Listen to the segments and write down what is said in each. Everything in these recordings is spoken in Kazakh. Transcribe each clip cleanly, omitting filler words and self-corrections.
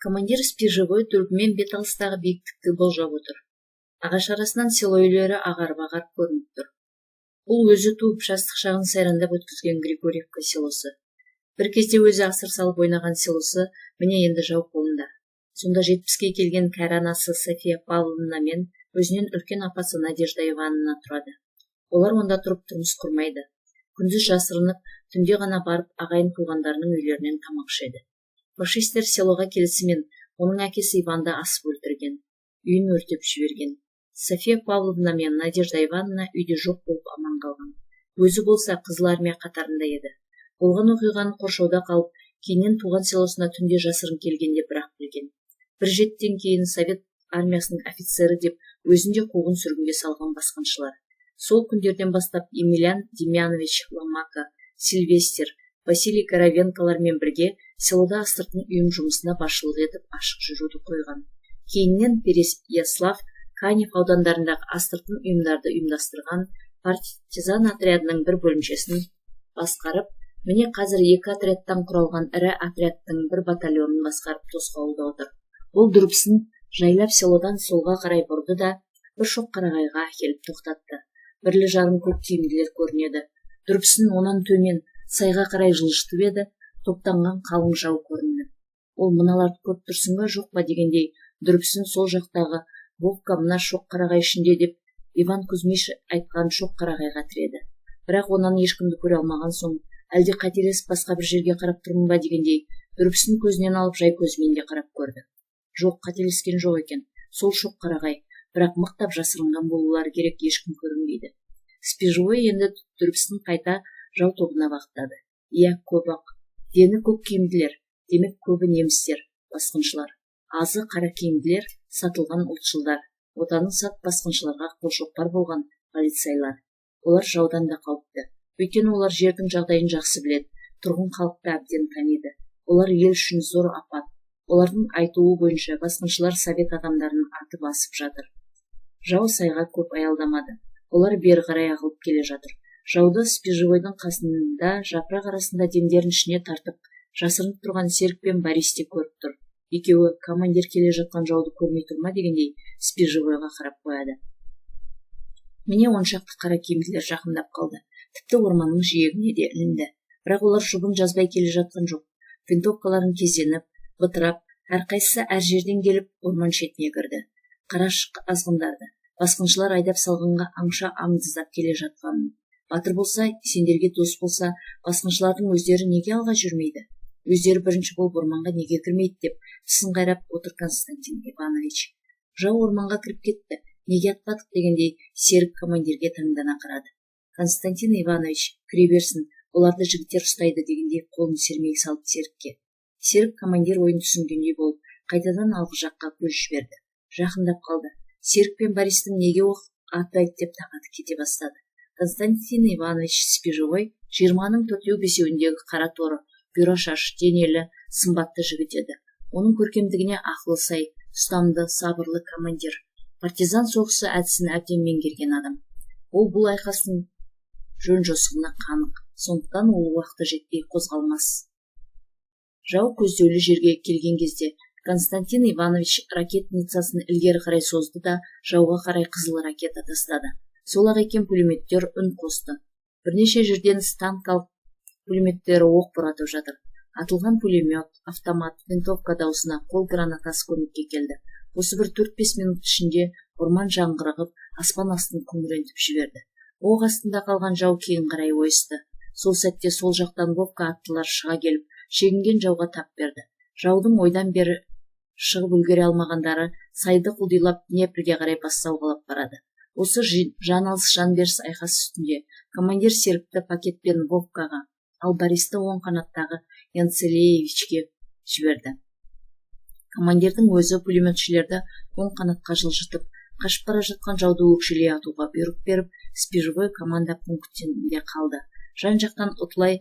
Командир спижевой түрікмен бет алыстағы биіктікті болжап отыр. Ағаш арасынан село үйлері ағарып-ағарып көрініп тұр. Бұл өзі туып жастық шағын сайрандап өткізген Григорьевка селосы. Бір кезде өзі асыр салып ойнаған селосы міне енді жау қолында. Сонда 70-ке келген кәрі анасы София Павловна мен өзінен үлкен апасы Надежда Ивановна тұрады. Олар онда тұрып тұрмыс құрмайды. Күндіз жасырынып, түнде ғана барып ағайын туғандарының үйлерінен тамақ ішеді. Фашистер селоға келісімен оның әкесі Иванды асып өлтірген, үйін өртеп жіберген. София Павловна мен Надежда Ивановна үйде жоқ болып аман қалған. Өзі болса Қызыл армия қатарында еді. Болған оқиғаны қоршауда қалып, кейіннен туған селосына түнде жасырын келгенде бірақ білген. Бір жеттен кейін Совет армиясының офицері деп өзінде қуғын сүргінге салған басқыншылар. Сол күндерден бастап Емельян Демьянович Ломака, Сильвестр, Василий Коровенколармен бірге селода астыртын ұйым жұмысына басшылық етіп ашық жүруді қойған. Кейіннен Переяслав, Канев аудандарындағы астыртын ұйымдарды ұйымдастырған партизан отрядының бір бөлімшесін басқарып, міне қазір 2 отрядтан құралған ірі отрядтың бір батальонын басқарып тосқауылда отыр. Бұл дүрбісін жайлап селодан солға қарай бұрды да бір шоқ қарағайға келіп тоқтатты. Бірлі жарым көк киімділер көрінеді. Дүрбісін онан төмен сайға қарай жылжытып еді, топтанған қалың жау көрінді. Ол мыналарды көріп тұрсың ба жоқ па дегендей дүрбісін сол жақтағы Вовка мына шоқ қарағай ішінде деп Иван Кузьмич айтқан шоқ қарағайға тіреді. Бірақ онан ешкімді көре алмаған соң, әлде қателесіп басқа бір жерге қарап тұрмын ба дегендей дүрбісін көзінен алып жай көзімен де қарап көрді. Жоқ, қателескен жоқ екен. Сол шоқ қарағай, бірақ мықтап жасырынған болулары керек, ешкім көрінбейді. Спижевой енді дүрбісін қайта жау тобына бағыттады. Иә, көп-ақ. Дені көк киімділер, демек көбі немістер, басқыншылар. Азы қара киімділер, сатылған ұлтшылдар. Отанын сат басқыншыларға қолшоқпар болған полицайлар. Олар жаудан да қауіпті. Өйткені олар жердің жағдайын жақсы біледі, тұрғын халықты әбден таниды. Олар ел үшін зор апат. Олардың айтуы бойынша басқыншылар совет адамдарының аты басып жатыр. Жау сайға көп аялдамады. Олар бері қарай ағылып келе жатыр. Жауды спижевойдың қасында жапырақ арасында демдерін ішіне тартып, жасырынып тұрған Серік пен Борис те көріп тұр. Екеуі командир келе жатқан жауды көрмей тұрма дегендей спижевойға қарап қояды. Міне 10 шақты қара киімділер жақындап қалды. Тіпті орманның жиегіне де ілінді. Бірақ олар жұбын жазбай келе жатқан жоқ. Винтовкаларын кезеніп, бытырап, әрқайсысы әр жерден келіп орман шетіне кірді. Қарашық азғындарды. Басқыншылар айдап салғанға аңша аңдыздап келе жатқанын. Батыр болса, сендерге дос болса, басқыншылардың өздері неге алға жүрмейді? Өздері бірінші болып орманға неге кірмейді деп тісін қайрап отыр Константин Иванович. Жау орманға кіріп кетті. Неге атпадық дегендей Серік командирге таңдана қарады. Константин Иванович, кіре берсін, оларды жігіттер ұстайды дегендей қолын сермей салып Серікке. Серік командир ойын түсінгендей болып, қайтадан алғы жаққа көз жіберді. Жақындап қалды. Серік пен Бористің неге оқ атпайды деп тақаты кете бастады. Константин Иванович спижевой 20-ның 4-5-індегі қара торы, бұйра шаш, денелі, сымбатты жігіт еді. Оның көркемдігіне ақылы сай, ұстамды, сабырлы командир. Партизан соғысы әдісін әбден меңгерген адам. Ол бұл айқастың жөн-жосығына қанық, сондықтан ол уақыты жетпей қозғалмас. Жау көздеулі жерге келген кезде Константин Иванович ракетницасын ілгері қарай созды да жауға қарай қызыл ракета тастады. Сол-ақ екен пулеметтер үн қосты. Бірнеше жерден станкалық пулеметтері оқ бұратып жатыр. Атылған пулемет, автомат, винтовка даусына қол гранатасы көмекке келді. Осы бір 4-5 минут ішінде орман жаңғырығып, аспан астын күңірентіп жіберді. Оқ астында қалған жау кейін қарай ойысты. Сол сәтте сол жақтан Вовка аттылар шыға келіп, шегінген жауға тап берді. Жаудың ойдан бері шығып үлгере алмағандары сайды құлдилап Днепрге қарай бас сауғалап барады. Осы жан алыс жан беріс айқас үстінде командир Серікті пакетпен Вовкаға, ал Бористі оң қанаттағы Янцелевичке жіберді. Командирдің өзі пулеметшілерді оң қанатқа жылжытып, қашып бара жатқан жауды өкшелей атуға бұйрық беріп, спижевой команда пунктінде қалды. Жан-жақтан ұтылай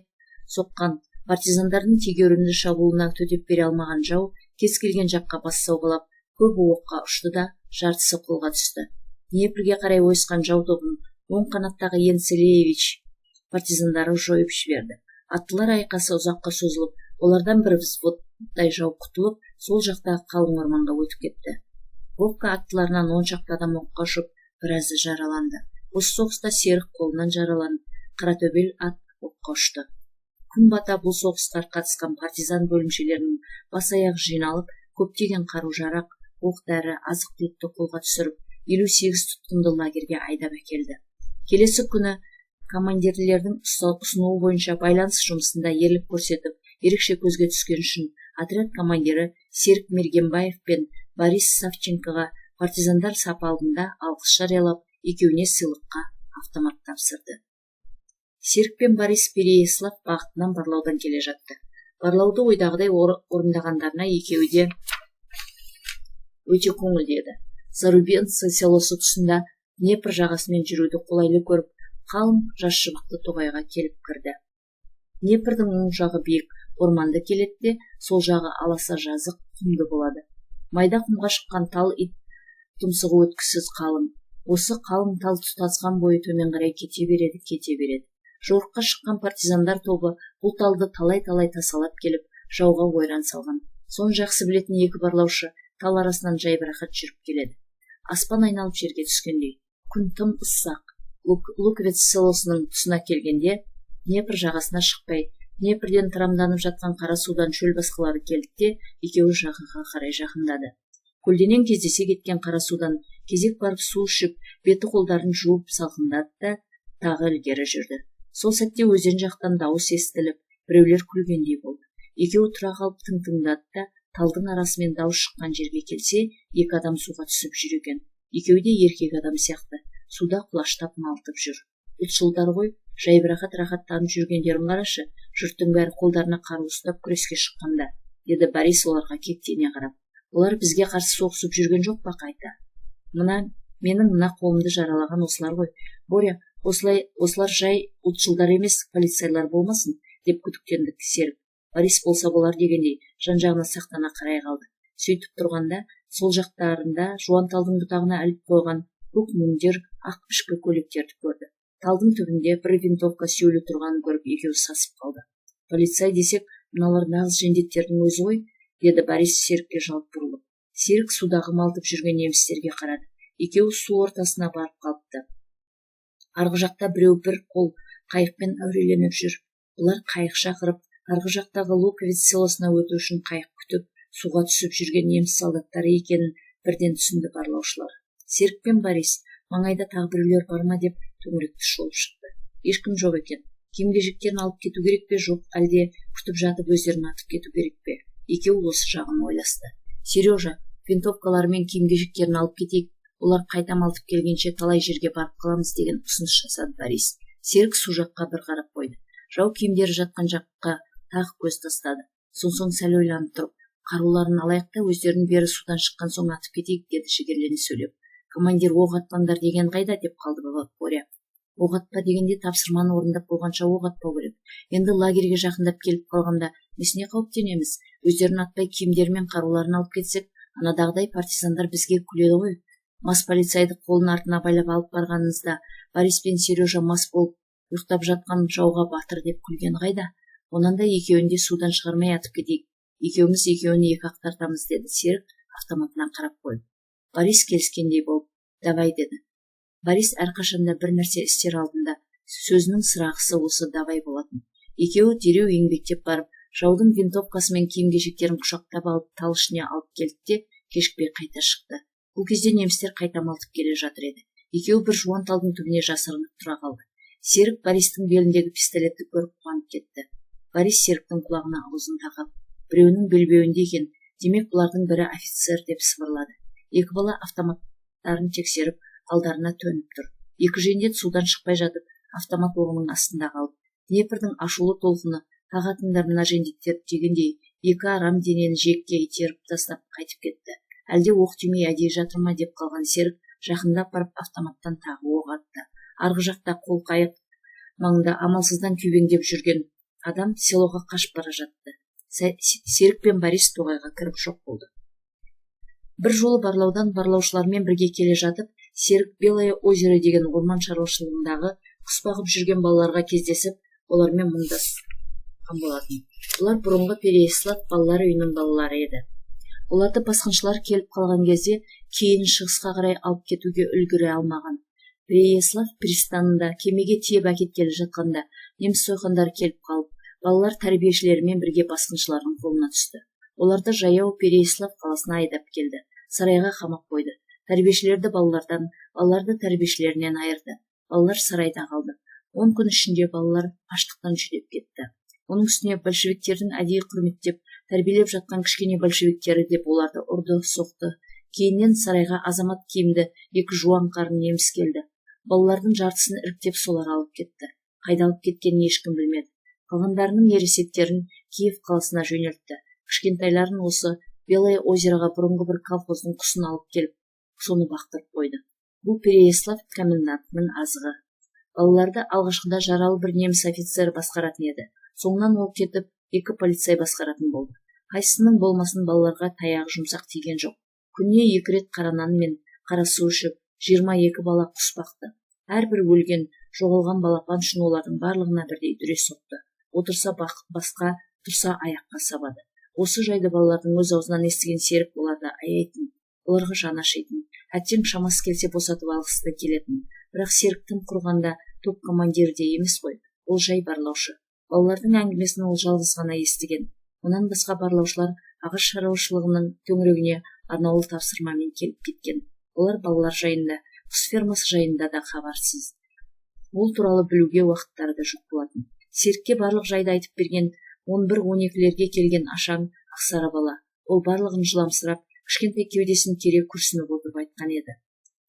соққан партизандардың тегеурінді шабуылына төтеп бере алмаған жау кез келген жаққа бас сауғалап, көбі оққа ұшты да жартысы қолға түсті. Днепрге қарай ойысқан жау тобын оң қанаттағы Янцелевич партизандары жойып жіберді. Аттылар айқасы ұзаққа созылып, олардан бір взвод бұлттай жау құтылып, сол жақтағы қалың орманға өтіп кетті. Вовка аттыларынан 10 шақты адам оққа ұшып, біразы жараланды. Осы соғыста Серік қолынан жараланып, Қаратөбел ат оққа ұшты. Күн бата бұл соғыстар қатысқан партизан бөлімшелерінің бас-аяқ жиналып, көптеген қару-жарақ, оқ-дәрі, азық-түлікті қолға түсіріп, 58 тұтқынды лагерге айдап әкелді. Келесі күні командирлердің ұсынуы бойынша байланыс жұмысында ерлік көрсетіп, ерекше көзге түскен үшін отряд командирі Серік Мергенбаев пен Борис Савченкоға партизандар сапы алдында алғыс жариялап, екеуіне сыйлыққа автомат тапсырды. Серік пен Борис Переяслав бағытынан барлаудан келе жатты. Барлауды ойдағыдай орындағандарына екеуі де өте көңілдеді. Зарубинцы селосы тұсында Днепр жағасымен жүруді қолайлы көріп, қалың жас шыбықты тоғайға келіп кірді. Днепрдің оң жағы биік, орманды келетте, сол жағы аласа жазық, құмды болады. Майда құмға шыққан тал ит тұмсығы өткісіз қалың. Осы қалың тал тұтасқан бойы төмен қарай кете береді. Жорыққа шыққан партизандар тобы бұл талды талай-талай тасалап келіп, жауға ойран салған. Соны жақсы білетін екі барлаушы тал арасынан жайбарақат жүріп келеді. Аспан айналып жерге түскендей. Күн тым ыстық. Луковец селосының тұсына келгенде, Днепр жағасына шықпай, Днепрден тарамданып жатқан қара судан шөл басқалары келді, екеуі жағаға қарай жақындады. Көлденең кездесе кеткен қара судан кезек барып су ішіп, беті қолдарын жуып салқындады да тағы ілгері жүрді. Сол сәтте өзен жақтан дауыс естіліп, біреулер күлгендей болды. Екеуі тұра қалып тың-тыңдады да, талдың арасымен дауыс шыққан жерге келсе, екі адам суға түсіп жүр екен. Екеуі де еркек адам сияқты, суда құлаштап малтып жүр. Ұлтшылдар ғой, жайбарақат рахаттанып жүргендерін қарашы, жұрттың бәрі қолдарына қару ұстап күреске шыққанда, деді Борис оларға кектене қарап. Олар бізге қарсы соғысып жүрген жоқ па қайта? Менің мына қолымды жаралаған осылар ғой. Боря, осылар жай ұлтшылдар емес, полицайлар болмасын, деп күдіктенді Серік. Борис болса болар дегендей, жан-жағына сақтана қарай қалды. Сөйтіп тұрғанда, сол жақтарында жуан талдың бұтағына іліп қойған көк мундир, ақ ішкі көйлектерді көрді. Талдың түбінде бір винтовка сүйеулі тұрғанын көріп, екеуі сасып қалды. Полицай десек, мыналар нағыз жендеттердің өзі ғой, деді Борис Серікке жалт бұрылып. Серік судағы малтып жүрген немістерге қарады. Екеуі су ортасына барып қалыпты. Арғы жақта біреу бір қол қайықпен әуреленіп жүр. Бұлар қайық шақырып, арғы жақтағы Луковец селосына өту үшін қайық күтіп, суға түсіп жүрген неміс солдаттары екенін бірден түсінді барлаушылар. Серік пен Борис, маңайда тағы біреулер бар ма деп төңіректі шолып шықты. Ешкім жоқ екен. Киім-кешектерін алып кету керек пе, жоқ, әлде күтіп жатып өздерін атып кету керек пе? Екеуі осы жағын ойласты. Сережа, винтовкаларымен киім-кешектерін алып кетейік, олар қайта малтып келгенше талай жерге барып қаламыз деген ұсыныс жасады Борис. Серік су жаққа бір қарап қойды. Жау киімдері жатқан жаққа тағы көз тастады. Соң сәл ойланып тұрып, қаруларын алайық та өздерін бері судан шыққан соң атып кетейік, деді жігерлене сөйлеп. Командир оқ атпаңдар деген қайда, деп қалды Боря. Оқ атпа дегенде тапсырманы орындап болғанша оқ атпау керек. Енді лагерге жақындап келіп қалғанда несіне қауіптенеміз? Өздерін атпай киімдері мен қаруларын алып кетсек, анадағыдай партизандар бізге күледі ғой. Мас полицайды қолын артына байлап алып барғаныңызда Борис пен Сережа мас болып ұйықтап жатқан жауға батыр деп күлген қайда? Онан да екеуін де судан шығармай атып кетейік. Екеуміз екеуіне екі ақ тартамыз, деді Серік автоматынан қарап қойып. Борис келіскендей болып, давай, деді. Борис әрқашанда бір нәрсе істер алдында сөзінің сырағысы осы давай болатын. Екеуі дереу еңбектеп барып, жаудың винтовкасы мен киім-кешектерін құшақтап алып, тал ішіне алып келді де, кешікпей қайта шықты. Бұл кезде немістер қайта малтып келе жатыр еді. Екеуі бір жуан талдың түбіне жасырынып тұра қалды. Серік Бористің беліндегі пистолетті көріп қуанып кетті. Борис Серіктің құлағына аузын тақап, біреуінің белбеуінде екен, демек бұлардың бірі офицер, деп сыбырлады. Екі бала автоматтарын тексеріп, алдарына төніп тұр. Екі жендет судан шықпай жатып, автомат оғының астында қалды. Днепрдің ашулы толқыны тағатыңдар мына жендеттер дегендей, екі арам денені жиекке итеріп тастап қайтып кетті. Әлде оқ тимей әдейі жатыр ма деп қалған Серік жақындап барып автоматтан тағы оқ атты. Арғы жақта қол қайық маңында амалсыздан күйбеңдеп жүрген адам селоға қашып бара жатты. Серік пен Борис тоғайға кіріп жоқ болды. Бір жолы барлаудан барлаушылармен бірге келе жатып, Серік Белое озеро деген орман шаруашылығындағы құс бағып жүрген балаларға кездесіп, олармен мұңдас жатқан болатын. Бұлар бұрынғы Переяслав балалар үйінің балалары еді. Оларды басқыншылар келіп қалған кезде кейін шығысқа қарай алып кетуге үлгере алмаған. Переяслав пристанында кемеге тиеп әкеткелі жатқанда неміс сойқандары келіп қалып, балалар тәрбиешілерімен бірге басқыншылардың қолына түсті. Оларды жаяу Переяслав қаласына айдап келді. Сарайға қамап қойды. Тәрбиешілерді балалардан, балаларды тәрбиешілерінен айырды. Балалар сарайда қалды. 10 күн ішінде балалар аштықтан жүдеп кетті. Оның үстіне большевиктердің әдейі құрметтеп, тәрбиелеп жатқан кішкене большевиктері деп оларды ұрды, соқты. Кейіннен сарайға азамат киімді 2 жуан қарын неміс келді. Балалардың жартысын іріктеп солар алып кетті. Қайда алып кеткенін ешкім білмеді. Қалғандарының ересектерін Киев қаласына жөнелтті. Кішкентайларын осы Белое озероға бұрынғы бір колхоздың құсын алып келіп, соны бақтырып қойды. Бұл Переяслав комендантының азығы. Балаларды алғашқыда жаралы бір неміс офицері басқаратын еді. Соңынан ол кетіп, 2 полицай басқаратын болды. Қайсының болмасын балаларға таяғы жұмсақ тиген жоқ. Күніне 2 рет қара нан мен қара су ішіп, 22 бала құс бақты. Әрбір өлген, жоғалған балапан үшін олардың барлығына бірдей дүре соқты. Отырса басқа, тұрса аяққа сабады. Осы жайды балалардың өз аузынан естіген Серік оларды аяйтын, оларға жан ашитын, әттең шамасы келсе босатып алғысы келетін. Бірақ Серік тым құрғанда топ командирі де емес қой, ол жай барлаушы. Балалардың әңгімесін ол жалғыз ғана естіген. Онан басқа барлаушылар ағаш шаруашылығының төңірегіне арнаулы тапсырмамен келіп кеткен. Олар балалар жайында, құс фермасы жайында да хабарсыз. Ол туралы білуге уақыттары да жоқ болатын. Серікке барлық жайды айтып берген 11-12-лерге келген ашаң ақсары бала. Ол барлығын жыламсырап, кішкентай кеудесін кере күрсініп отырып айтқан еді.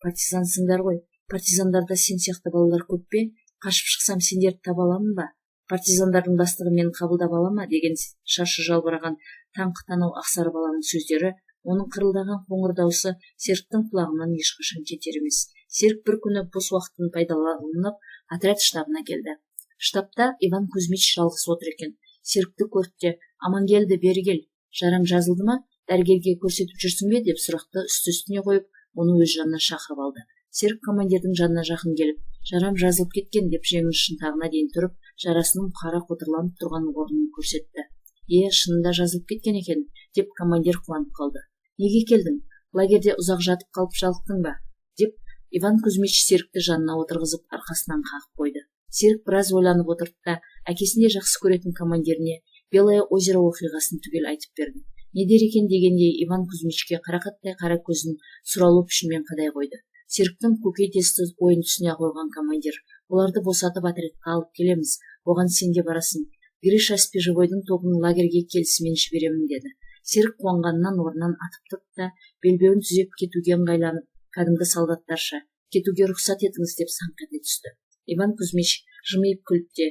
Партизансыңдар ғой, партизандарда сен сияқты балалар көп пе? Қашып шықсам сендерді таба аламын ба? Партизандардың бастығы мені қабылдап ала ма? Деген шашы жалбыраған таңқы танау ақсары баланың сөздері, оның қырылдаған қоңыр даусы Серіктің құлағынан ешқашан кетер емес. Серік бір күні бос уақытын пайдаланып отряд штабына келді. Штабта Иван Кузьмич жалғыз отыр екен. Серікті көрді де, аман келді, бері кел. Жараң жазылды ма? Дәрігерге көрсетіп жүрсің бе? Деп сұрақты үсті-үстіне қойып, оны өз жанына шақырып алды. Серік командирдің жанына жақын келіп, жарам жазылып кеткен деп жеңіл шынтағына дейін тұрып, жарасының қара қотырланып тұрған орнын көрсетті. Шынында жазылып кеткен екен, деп командир қуанып қалды. Неге келдің? Лагерде ұзақ жатып қалып жалықтың ба? Деп Иван Кузьмич Серікті жанына отырғызып арқасынан қағып қойды. Серік біраз ойланып отырды да, әкесінде жақсы көретін командиріне Белое озеро оқиғасын түгел айтып берді. Не дер екен дегендей Иван Кузьмичке қарақаттай қара көзін сұралу пішінмен қадай қойды. Серіктің көкейтесті ойын түсіне қойған командир: оларды босатып отрядқа алып келеміз, оған сен де барасың. Гриша Спежевойдың тобын лагерге келісімен жіберемін деді. Серік қуанғаннан орнынан атып тұрды да, белбеуін түзеп кетуге ыңғайланып, кәдімгі солдаттарша: кетуге рұқсат етіңіз деп саңқ ете түсті. Иван Кузьмич жымиып күліп те,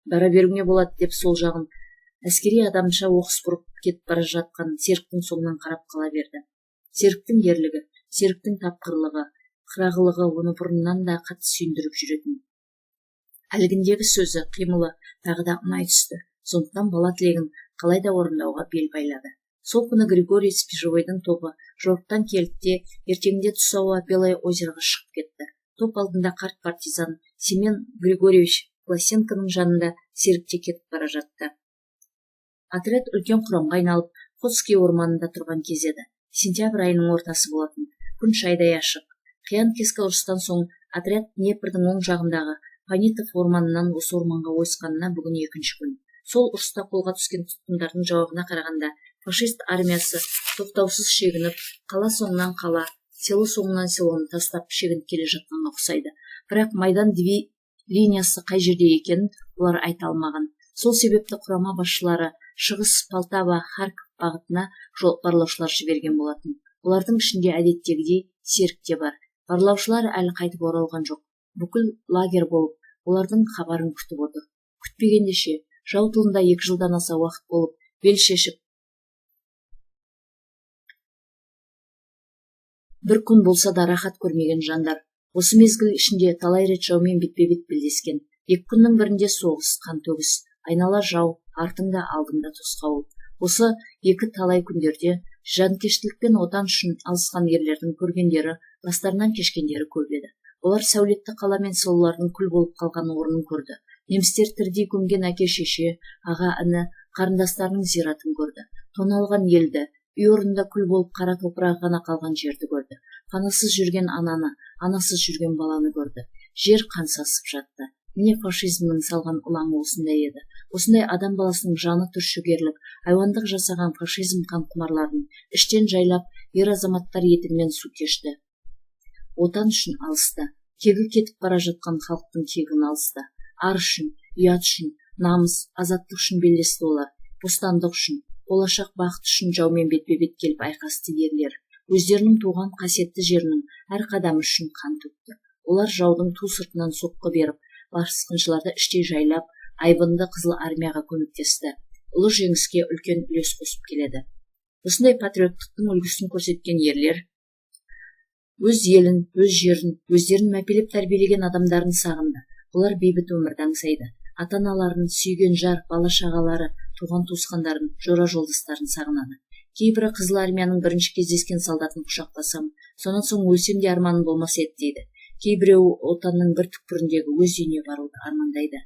бара беруіңе болады деп сол жағын әскери адамша оқыс бұрып кетіп бара жатқан Серіктің соңынан қарап қала берді. Серіктің ерлігі, Серіктің тапқырлығы, қырағылығы оны бұрыннан да қатты сүйіндіріп жүретін. Әлгіндегі сөзі, қимылы тағы да ұнай түсті. Сондықтан бала тілегін қалай да орындауға бел байлады. Сол күні Григорий Спежевойдың тобы жорықтан келді де, ертеңінде түс ауа Белое озероға шығып кетті. Топ алдында қарт партизан Семен Григорьевич Власенконың жанында Серікте кетіп бара жатты. Отряд үлкен құрамға айналып, Ходский орманында тұрған кез еді. Сентябрь айының ортасы болатын. Күн шайдай ашық. Қиян-кескі ұрыстан соң отряд Днепрдің оң жағындағы Панитов орманынан осы орманға ойысқанына бүгін 2-ші күн. Сол ұрыста қолға түскен тұтқындардың жауабына қарағанда, фашист армиясы тоқтаусыз шегініп, қала соңынан қала, село соңынан селоны тастап шегініп келе жатқанға ұқсайды. Бірақ майдан линиясы қай жерде екенін олар айта алмаған. Сол себепті құрама басшылары шығыс Полтава, Харьков бағытына барлаушылар жіберген болатын. Олардың ішінде әдеттегідей Серік те бар. Барлаушылар әлі қайтып оралған жоқ. Бүкіл лагерь болып, олардың хабарын күтіп отыр. Күтпегенде ше, жау тылында 2 жылдан аса уақыт болып, бел шешіп, бір күн болса да рахат көрмеген жандар. Осы мезгіл ішінде талай рет жаумен бетпе-бет белдескен. 2 күннің бірінде соғыс, қан төгіс, айнала жау, артыңда алдыңда тосқауыл. Осы 2 талай күндерде жанкештілікпен отан үшін алысқан ерлердің көргендері, бастарынан кешкендері көп еді. Олар сәулетті қала мен селолардың күл болып қалған орнын көрді. Немістер тірідей көмген әке-шеше, аға-іні, қарындастарының зиратын көрді. Тоналған елді, үй орнында күл болып қара топырағы ғана қалған жерді көрді. Қанасыз жүрген ананы, анасыз жүрген баланы көрді. Жер қан сасып жатты. Міне фашизмнің салған ұлаңы осындай еді. Осындай адам баласының жаны түршігерлік, айуандық жасаған фашизм қанқұмарларын іштен жайлап, ер азаматтар етігімен су кешті. Отан үшін алысты. Кегі кетіп бара жатқан халықтың кегін алысты. Ар үшін, ұят үшін, намыс, азаттық үшін белдесті олар. Бостандық үшін, болашақ бақыт үшін жаумен бетпе-бет келіп айқасты ерлер. Өздерінің туған қасиетті жерінің әр қадамы үшін қан төкті. Олар жаудың ту сыртынан соққы беріп, басқыншыларды іштей жайлап, айбынды Қызыл армияға көмектесті. Ұлы жеңіске үлкен үлес қосып келеді. Осындай патриоттықтың үлгісін көрсеткен ерлер өз елін, өз жерін, өздерін мәпелеп тәрбиелеген адамдарын сағынды. Олар бейбіт өмірді аңсайды. Ата-аналарын, сүйген жар, бала-шағалары, туған-туысқандарын, жора-жолдастарын сағынады. Кейбірі Қызыл армияның бірінші кездескен солдатын құшақтасам, сонан соң өлсем де арманым болмас еді дейді. Кейбіреуі отанның бір түкпіріндегі өз үйіне баруды армандайды.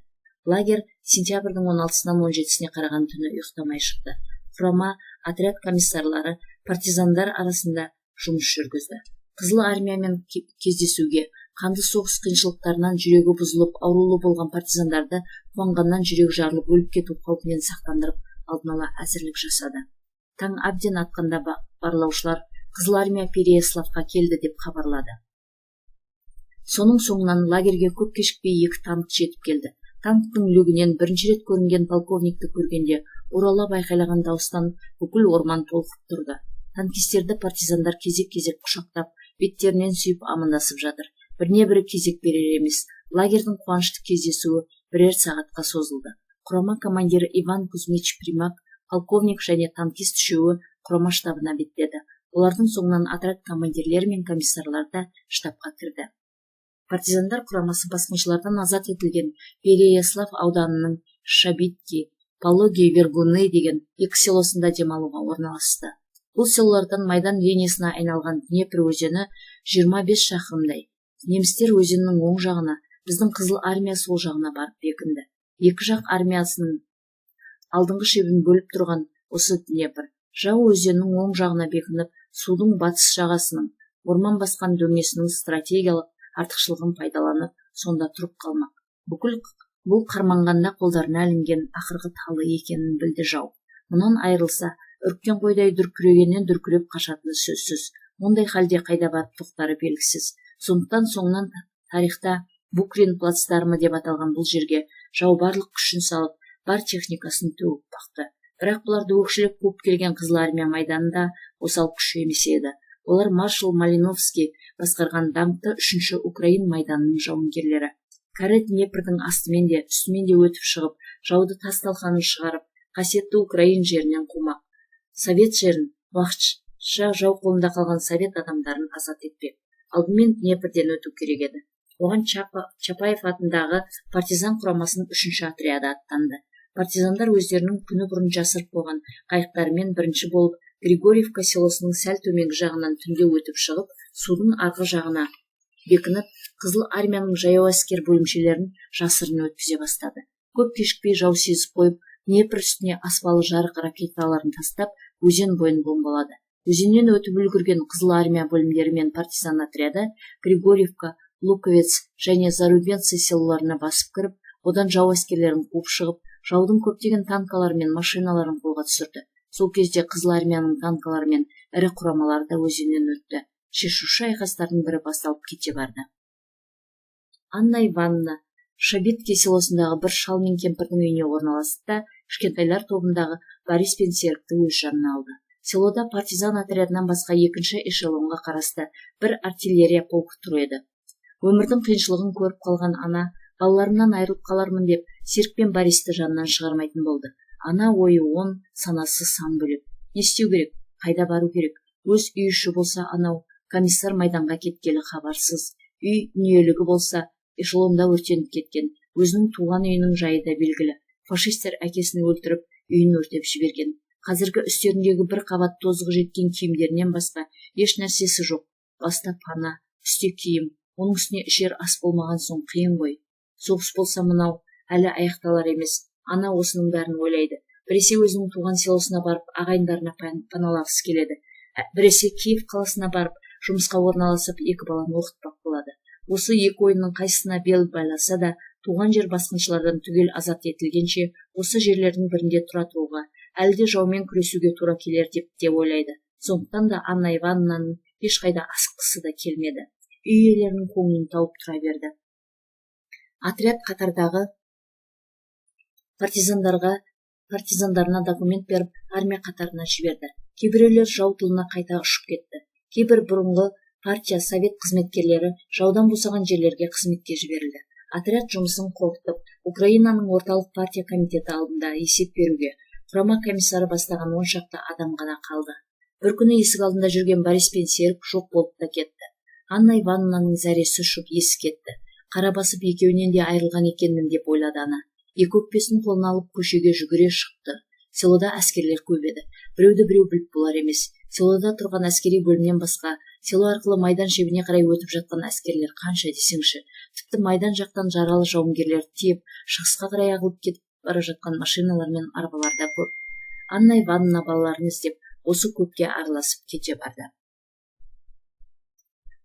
Лагерь сентябрьдің 16-сынан 17-сіне қараған түні ұйықтамай шықты. Құрама отряд комиссарлары партизандар арасында жұмыс жүргізді. Қызыл армиямен кездесуге, қанды соғыс қиыншылықтарынан жүрегі бұзылып, аурулы болған партизандарды қуанғаннан жүрек жарылып өліп кету қаупінен сақтандырып, алдын ала әзірлік жасады. Таң әбден атқанда барлаушылар Қызыл армия Переяславқа келді деп хабарлады. Соның соңынан лагерге көп кешікпей 2 танк жетіп келді. Танктың люгінен бірінші рет көрінген полковникті көргенде оралап айқайлаған дауыстан бүкіл орман толқып тұрды. Танкистерді партизандар кезек-кезек құшақтап, беттерінен сүйіп амандасып жатыр. Біріне-бірі кезек берер емес. Лагердің қуанышты кездесуі бірер сағатқа созылды. Құрама командирі Иван Кузьмич Примак, полковник және танкист үшеуі құрама штабына беттеді. Олардың соңынан отряд командирлері мен комиссарлар да штабқа кірді. Партизандар құрамасы басқыншылардан азат етілген Переяслав ауданының Шабитки, Пологи, Вергуны деген 2 селосында демалуға орналасты. Бұл селолардан Майдан линиясына айналған Днепр өзені 25 шақырымдай. Немістер өзеннің оң жағына, біздің Қызыл армия сол жағына барып бекінді. Екі жақ армиясының алдыңғы шебін бөліп тұрған осы Днепр. Жау өзеннің оң жағына бекініп, судың батыс жағасының, орман басқан дөңесінің стратегиялық артықшылығын пайдаланып, сонда тұрып қалмақ. Бұл қарманғанда қолдарына ілінген ақырғы талы екенін білді жау. Мұнан айырылса, үріккен қойдай дүркірегеннен дүркіреп қашатыны сөзсіз. Ондай халде қайда барып тоқтары белгісіз. Сондықтан соңынан тарихта Букрин плацдармы деп аталған бұл жерге жау барлық күшін салып, бар техникасын төгіп бақты. Бірақ бұларды өкшелеп қуып келген Қызыл армия майданында осал күш емес еді. Олар маршал Малиновский басқарған даңқты 3-ші Украин майданының жауынгерлері. Кәрі Днепрдің астымен де, үстімен де өтіп шығып, жауды тас-талқанын шығарып, қасиетті Украин жерінен қумақ. Совет жерін, уақытша жау қолында қалған совет адамдарын азат етпек. Алдымен Днепрден өту керек еді. Оған Чапаев атындағы партизан құрамасының 3-ші отряды аттанды. Партизандар өздерінің күні бұрын жасырып болған қайықтарымен бірінші болып Григорьевка селосының сәл төменгі жағынан түнде өтіп шығып, судың арғы жағына бекініп, Қызыл армияның жаяу әскер бөлімшелерін жасырын өткізе бастады. Көп кешікпей жау сезіп қойып, Днепр үстіне аспалы жарық ракеталарын тастап, өзен бойын бомбалады. Өзеннен өтіп үлгірген Қызыл армия бөлімдері мен партизан отряды Григорьевка, Луковец және Зарубенцы селоларына басып кіріп, одан жау әскерлерін қуып шығып, жаудың көптеген танкалары мен машиналарын қолға түсірді. Сол кезде Қызыл армияның танкалары мен ірі құрамалары да өзеннен өтті. Шешуші айқастардың бірі басталып кете барды. Анна Ивановна Шабитки селосындағы бір шал мен кемпірдің үйіне орналасты да, кішкентайлар тобындағы Борис пен Серікті өз жанына алды. Селода партизан отрядынан басқа 2-ші эшелонға қарасты бір артиллерия полкі тұр еді. Өмірдің қиыншылығын көріп қалған ана, балаларымнан айырылып қалармын деп, Серік пен Бористі жанынан шығармайтын болды. Ана ойы он, санасы сан бөлек. Не істеу керек? Қайда бару керек? Өз үй іші болса анау, комиссар майданға кеткелі хабарсыз. Үй дүниелігі болса, эшелонда өртеніп кеткен. Өзінің туған үйінің жайы да белгілі. Фашистер әкесін өлтіріп, үйін өртеп жіберген. Қазіргі үстеріндегі бір қабат тозығы жеткен киімдерінен басқа еш нәрсесі жоқ. Баста пана, үсте киім, оның үстіне ішер ас болмаған соң қиын ғой. Соғыс болса мынау, әлі аяқталар емес. Ана осының бәрін ойлайды. Біресе өзінің туған селосына барып ағайындарына паналағысы келеді. Біресе Киев қаласына барып жұмысқа орналасып екі баланы оқытпақ болады. Осы екі ойынның қайсысына бел байласа да, туған жер басқыншылардан түгел азат етілгенше осы жерлердің бірінде тұра тұруға, әлде жаумен күресуге тура келер деп ойлайды. Сондықтан да Анна Ивановнаның ешқайда асыққысы да келмеді. Үй иелерінің көңілін тауып тұра берді. Отряд қатардағы партизандарына документ беріп, армия қатарына жіберді. Кейбіреулер жау тылына қайта ұшып кетті. Кейбір бұрынғы партия, совет қызметкерлері жаудан босаған жерлерге қызметке жіберілді. Отряд жұмысын қорытып, Украинаның орталық партия комитеті алдында есеп беруге құрама комиссары бастаған 10 шақты адам ғана қалды. Бір күні есік алдында жүрген Борис пен Серік жоқ болып та кетті. Анна Ивановнаның зәресі ұшып есі кетті. Қара басып екеуінен де айырылған екенмін деп ойлады ана. Екі өкпесін қолына алып көшеге жүгіре шықты. Селода әскерлер көп еді. Біреуді біреу біліп болар емес. Селода тұрған әскери бөлімнен басқа, село арқылы майдан шебіне қарай өтіп жатқан әскерлер қанша десеңші. Тіпті майдан жақтан жаралы жауынгерлер тиіп, шығысқа қарай ағылып кетіп бара жатқан машиналар мен арбалар да көп. Анна Ивановна балаларын іздеп, осы көпке араласып кете барды.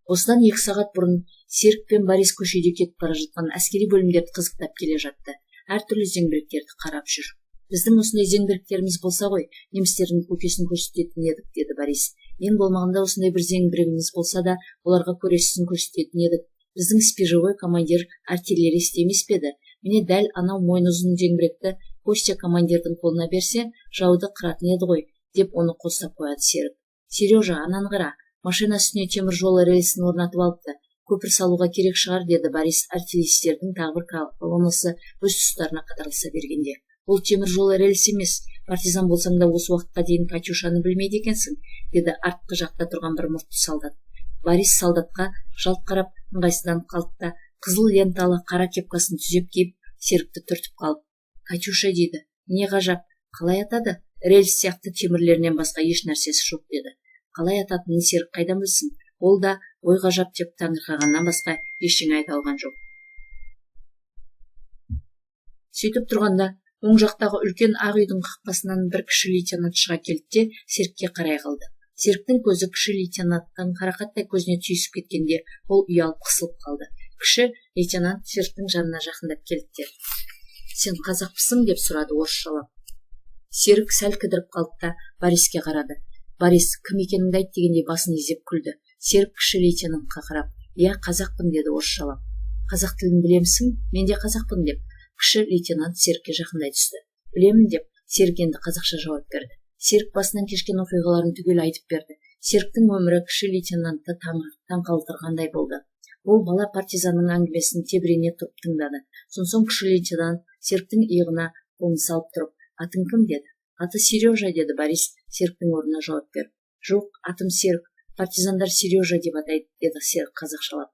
Осыдан 2 сағат бұрын Серік пен Борис көшеде кетіп бара жатқан әскери бөлімдерді қызықтап келе жатты. Әртүрлі зеңбіректерді қарап жүр. Біздің осындай зеңбіректеріміз болса ғой, немістердің көкесін көрсететін едік, деді Борис. Ең болмағанда осындай бір зеңбірегіміз болса да, оларға көресісін көрсететін едік. Біздің спижевой командир артиллерист емес пе еді? Міне дәл анау мойны ұзын зеңбіректі Костя командирдің қолына берсе, жауды қыратын еді ғой, деп оны қостап қояды Серік. Сережа, ананы қара, машина үстіне темір жол рельсін орнатып алыпты. Көпір салуға керек шығар, деді Борис артиллеристердің тағы бір колоннасы өз тұстарына қатарласа бергенде. Ол темір жол рельс емес, партизан болсаң да осы уақытқа дейін Катюшаны білмейді екенсің, деді артқы жақта тұрған бір мұртты солдат. Борис солдатқа жалт қарап ыңғайсызданып қалды да, қызыл ленталы қара кепкасын түзеп киіп, Серікті түртіп қалып. Катюша дейді. Не ғажап, қалай атады? Рельс сияқты темірлерінен басқа еш нәрсесі жоқ, деді. Қалай ататынын Серік қайдан білсін? Ол да ой ғажап деп таңырқағаннан басқа ештеңе айта алған жоқ. Сөйтіп тұрғанда, оң жақтағы үлкен ақ үйдің қақпасынан бір кіші лейтенант шыға келді де Серікке қарай қалды. Серіктің көзі кіші лейтенанттың қарақаттай көзіне түйісіп кеткенде, ол ұялып қысылып қалды. Кіші лейтенант Серіктің жанына жақындап келді. Сен қазақпысың, деп сұрады орысшалап. Серік сәл кідіріп қалды да Бориске қарады. Борис, кім екеніңді айт дегендей басын изеп күлді. Серік кіші лейтенантқа қарап, иә, қазақпын, деді орысшалап. Қазақ тілін білемісің? Мен де қазақпын, деп. Кіші лейтенант Серікке жақындай түсті. Білемін, деп Серік енді қазақша жауап берді. Серік басынан кешкен оқиғаларын түгел айтып берді. Серіктің өмірі кіші лейтенантты таңқалдырғандай болды. Ол бала партизанның әңгімесін тебірене тұрып тыңдады. Сонсоң кіші лейтенант Серіктің иығына қолын салып тұрып, атың кім, деді. Аты Сережа, деді Борис Серіктің орнына жауап беріп. Жоқ, атым Серік, партизандар Сережа деп атайды, деді Серік қазақшалап.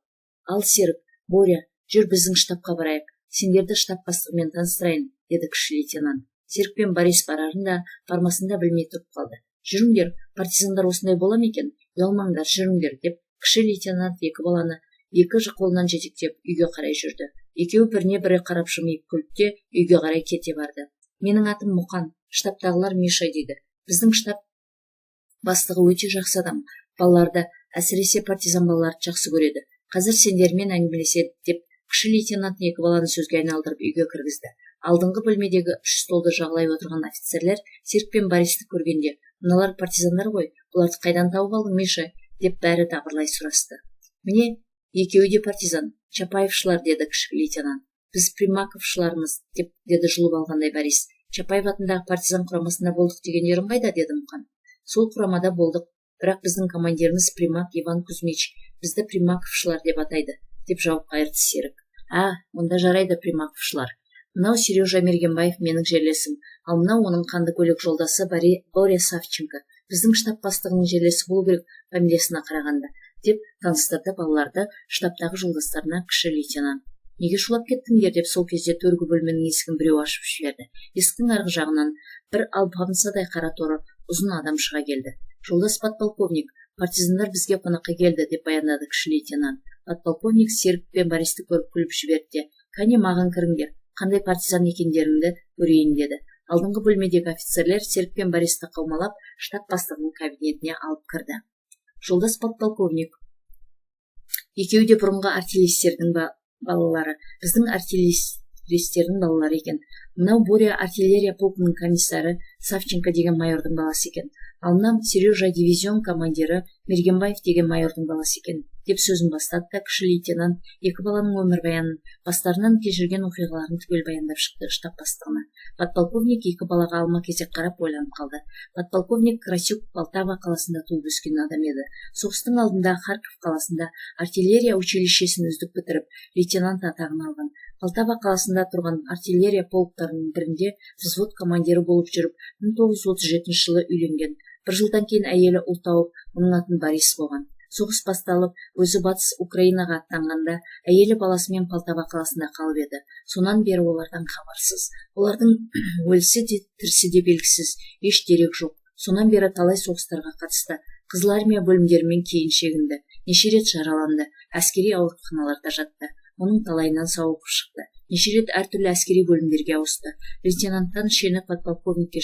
Ал Серік, Боря, жүр біздің штабқа барайық, сендерді штаб бастығымен таныстырайын, деді кіші лейтенант. Серік пен Борис барарында бармасында білмей тұрып қалды. Жүріңдер, партизандар осындай бола ма екен? Ұялмаңдар, жүріңдер, деп кіші лейтенант екі баланы екі қолынан жетектеп үйге қарай жүрді. Екеуі біріне бірі қарап жымиып күліп те үйге қарай кете барды. Менің атым Мұқан, штабтағылар Миша дейді. Біздің штаб бастығы өте жақсы адам. Балаларды, әсіресе партизан балаларды жақсы көреді. Қазір сендермен әңгімелеседі, деп кіші лейтенант екі баланы сөзге айналдырып үйге кіргізді. Алдыңғы бөлмедегі 3 столды жағалай отырған офицерлер Серік пен Бористі көргенде, мыналар партизандар ғой, бұларды қайдан тауып алдың, Миша, деп бәрі дабырлай сұрасты. Міне, екеуі де партизан, Чапаевшылар, деді кіші лейтенант. Біз Примаковшылармыз, деді жұлып алғандай Борис. Чапаев атындағы партизан құрамасында болдық деген ерің қайда, деді Мұқан. Сол құрамада болдық, бірақ біздің командиріміз Примак Иван Кузьмич, бізді Примаковшылар деп атайды, деп жауап қайырды Серік. Онда жарайды, Примаковшылар. Мынау Сережа Мергенбаев менің жерлесім, ал мынау оның қанды көлік жолдасы Боря Савченко. Біздің штаб бастығының жерлесі болу керек, фамилиясына қарағанда, деп таныстырды балаларды штабтағы жолдастарына кіші лейтенант. Неге шулап кеттіңдер, деп сол кезде төргі бөлменің есігін біреу ашып жіберді. Есіктің арғы жағынан бір алпамсадай қара торы ұзын адам шыға келді. Жолдас подполковник, партизандар бізге қонаққа келді, деп баяндады кіші лейтенант. Подполковник Серік пен Бористі көріп күліп жіберді де, кәне маған кіріңдер, қандай партизан екендеріңді көрейін деді. Алдыңғы бөлмедегі офицерлер Серік пен Бористі қаумалап штаб бастығының кабинетіне алып кірді. Жолдас подполковник, екеуі де бұрынғы артиллеристердің балалары, біздің артиллеристердің балалары екен. Мынау Боря артиллерия полкының комиссары Савченко деген майордың баласы екен. Ал мынау Сережа дивизион командирі Мергенбаев деген майордың баласы екен, деп сөзін бастады да кіші лейтенант екі баланың өмірбаянын, бастарынан кешірген оқиғаларын түгел баяндап шықты штаб бастығына. Подполковник екі балаға алма-кезек қарап ойланып қалды. Подполковник Красюк Полтава қаласында туып өскен адам еді. Соғыстың алдында Харьков қаласында артиллерия училищесін үздік бітіріп, лейтенант атағын алған. Полтава қаласында тұрған артиллерия полктарының бірінде взвод командирі болып жүріп, 1937 жылы үйленген. Бір жылдан кейін әйелі ұл тауып, оның атын Борис болған. Соғыс басталып, өзі батыс Украинаға аттанғанда, әйелі баласымен Полтава қаласында қалып еді. Сонан бері олардан хабарсыз. Олардың өлісі де, тірісі де белгісіз, еш дерек жоқ. Сонан бері талай соғыстарға қатысты. Қызыл армия бөлімдерімен кейін шегінді. Неше рет жараланды, әскери ауруханаларда жатты. Оның талайынан сауығып шықты. Неше рет әртүрлі әскери бөлімдерге ауысты. Лейтенанттан шені подполковникке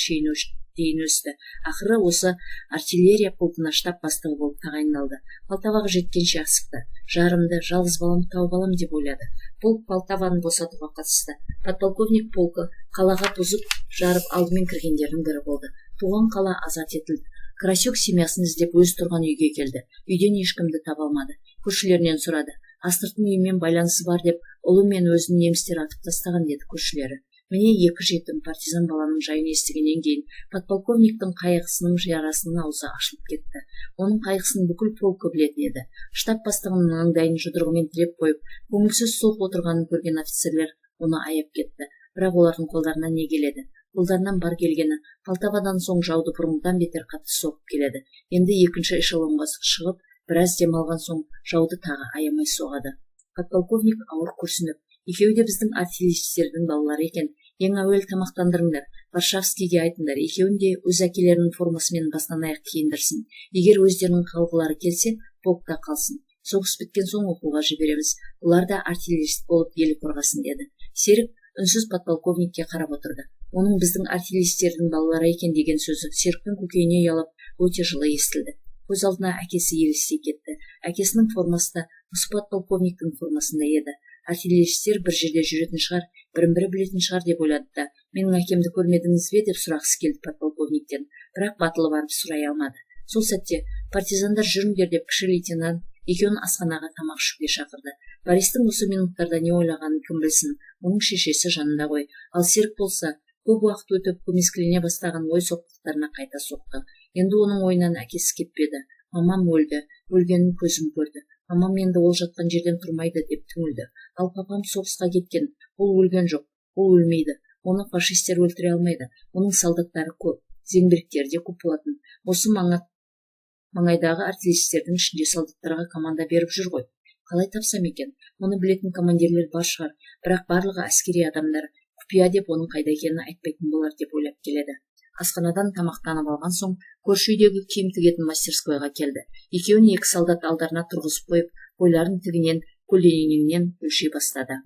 дейін өсті. Ақыры осы артиллерия полкына штаб бастығы болып тағайындалды. Полтаваға жеткенше асықты. Жарымды, жалғыз баламды тауып алам деп ойлады. Полк Полтаваны босатуға қатысты. Подполковник полкі қалаға бұзып жарып алдымен кіргендердің бірі болды. Туған қала азат етілді. Красюк семьясын іздеп өз тұрған үйге келді. Үйден ешкімді таба алмады. Көршілерінен сұрады. Астыртын үймен байланысы бар деп, ұлы мен өзін немістер атып тастаған деді көршілері. Міне екі жетім партизан баланың жайын естігеннен кейін подполковниктің қайғысының жарасының аузы ашылып кетті. Оның қайғысын бүкіл полкі білетін еді. Штаб бастығының маңдайын жұдырығымен тіреп қойып, көңілсіз сұлқ отырғанын көрген офицерлер оны аяп кетті. Бірақ олардың қолдарынан не келеді? Қолдарынан бар келгені Полтавадан соң жауды бұрынғыдан бетер қатты соғып келеді. Енді екінші эшелонға шығып, біраз демалған соң жауды тағы аямай соғады. Подполковник ауыр күрсініп, екеуі де біздің артиллеристердің балалары екен. Ең әуелі тамақтандырыңдар, Варшавскийге айтыңдар, екеуін де өз әкелерінің формасымен бастан аяқ киіндірсін. Егер өздерінің қалғылары келсе, полкта қалсын. Соғыс біткен соң оқуға жібереміз. Олар да артиллерист болып ел қорғасын деді. Серік үнсіз подполковникке қарап отырды. Оның біздің артиллеристердің балалары екен деген сөзі Серіктің көкейіне ұялап өте жылы естілді. Көз алдына әкесі елестей кетті. Әкесінің формасы да осы подполковниктің формасында еді. Артиллеристер бір жерде жүретін шығар, бірін-бірі білетін шығар деп ойлады да, менің әкемді көрмедіңіз бе деп сұрағысы келді подполковниктен, бірақ батылы барып сұрай алмады. Сол сәтте партизандар жүріңдер деп кіші лейтенант екеуін асханаға тамақ ішуге шақырды. Бористің осы минуттарда не ойлағанын кім білсін, оның шешесі жанында ғой. Ал Серік болса, көп уақыт өтіп көмескілене бастаған ой соқтықтарына қайта соқты. Енді оның ойынан әкесі кетпеді. Мамам өлді, өлгенін көзім көрді. Мамам енді ол жатқан жерден тұрмайды деп түңілді. Ал папам соғысқа кеткен, ол өлген жоқ, ол өлмейді. Оны фашистер өлтіре алмайды. Оның солдаттары көп, зеңбіректері де көп болатын. Осы маңайдағы артиллеристердің ішінде солдаттарға команда беріп жүр ғой. Қалай тапсам екен? Оны білетін командирлер бар шығар, бірақ барлығы әскери адамдар. Құпия деп оның қайда екенін айтпайтын болар деп ойлап келеді. Асханадан тамақтанып алған соң көрші үйдегі киім тігетін мастерскойға келді. Екеуін екі солдат алдарына тұрғызып қойып, бойларын тігінен, көлденеңінен өлшей бастады.